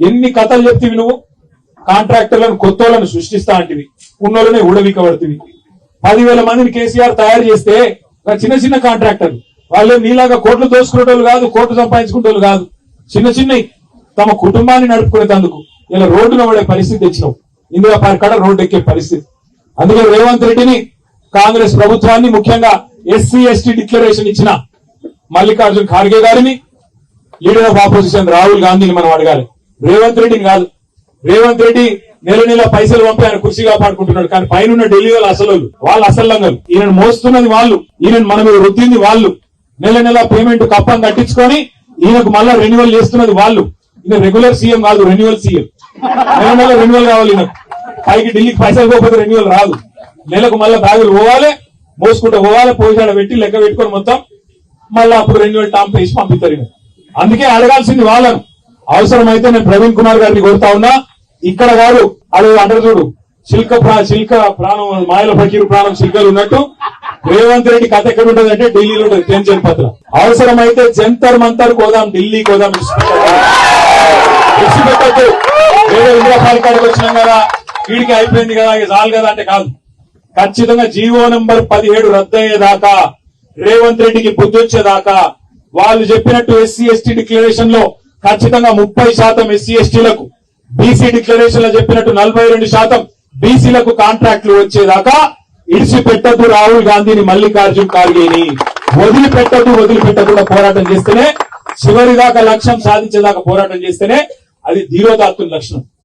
ఎన్ని కథలు చెప్తివి నువ్వు? కాంట్రాక్టర్లను కొత్తోళ్లను సృష్టిస్తా అంటివి, ఉన్నోళ్ళనే ఊడవికబడుతుంది. 10,000 మందిని కేసీఆర్ తయారు చేస్తే చిన్న చిన్న కాంట్రాక్టర్లు వాళ్ళే నీలాగా కోట్లు దోసుకునేటోళ్ళు కాదు, కోట్లు సంపాదించుకునేటోళ్ళు కాదు. చిన్న చిన్నవి తమ కుటుంబాన్ని నడుపుకునేందుకు ఇలా రోడ్డున పడే పరిస్థితి తెచ్చినావు. ఇందులో కడ రోడ్డు ఎక్కే పరిస్థితి. అందుకే రేవంత్ రెడ్డిని, కాంగ్రెస్ ప్రభుత్వాన్ని, ముఖ్యంగా ఎస్సీ ఎస్టీ డిక్లరేషన్ ఇచ్చిన మల్లికార్జున్ ఖార్గే గారిని, లీడర్ ఆఫ్ ఆపోజిషన్ రాహుల్ గాంధీని మనం అడగాలి, రేవంత్ రెడ్డిని కాదు. రేవంత్ రెడ్డి నెల నెల పైసలు పంపి ఆయన కుర్చీగా పాడుకుంటున్నాడు, కానీ పైన ఢిల్లీ వాళ్ళు అసలు లంగలు. ఈయన మోస్తున్నది వాళ్ళు, ఈయన మన మీద రుద్దింది వాళ్ళు. నెల నెల పేమెంట్ కప్పని కట్టించుకొని ఈయనకు మళ్ళా రెన్యువల్ చేస్తున్నది వాళ్ళు. ఈయన రెగ్యులర్ సీఎం కాదు, రెన్యువల్ సీఎం. నెల నెల రెన్యువల్ కావాలి ఈయనకు. పైకి ఢిల్లీకి పైసలు పోకపోతే రెన్యువల్ రాదు. నెలకు మళ్ళా బ్యాగులు పోవాలి, మోసుకుంటూ పోవాలి, పోయిసాడ పెట్టి లెక్క పెట్టుకొని మొత్తం మళ్ళా అప్పుడు రెన్యువల్ టాంప్ వేసి పంపిస్తారు ఈయన. అందుకే అడగాల్సింది వాళ్ళను. అవసరమైతే నేను ప్రవీణ్ కుమార్ గారిని కోరుతా ఉన్నా, ఇక్కడ కాదు అది అంటారు చూడు, శిల్క ప్రాణం మాయల ఫకీరు ప్రాణం శిల్కలు ఉన్నట్టు రేవంత్ రెడ్డి కథ ఎక్కడ ఉంటుంది అంటే ఢిల్లీలో ఉంటుంది. టెన్షన్ పత్ర అవసరమైతే జంతర్ మంతర్ కోదాం, ఢిల్లీ కోదాం. విడిచిపెట్టద్దు. ఏదో ఇండియా పాలకాడికి వచ్చినాం కదా, వీడికి అయిపోయింది కదా, ఇక చాలు కదా అంటే కాదు. ఖచ్చితంగా జీవో నంబర్ 17 రద్దయ్యేదాకా, రేవంత్ రెడ్డికి బుద్ధి వచ్చేదాకా, వాళ్ళు చెప్పినట్టు ఎస్సీ ఎస్టీ డిక్లరేషన్ లో ఖచ్చితంగా 30% ఎస్సీ ఎస్టీలకు, బీసీ డిక్లరేషన్ లో చెప్పినట్టు 42% బీసీలకు కాంట్రాక్టులు వచ్చేదాకా ఇడిచిపెట్టద్దు. రాహుల్ గాంధీని, మల్లికార్జున్ ఖార్గేని వదిలిపెట్టకుండా పోరాటం చేస్తేనే, చివరి దాకా లక్ష్యం సాధించేదాకా పోరాటం చేస్తేనే అది ధీరోదాత్తుల లక్షణం.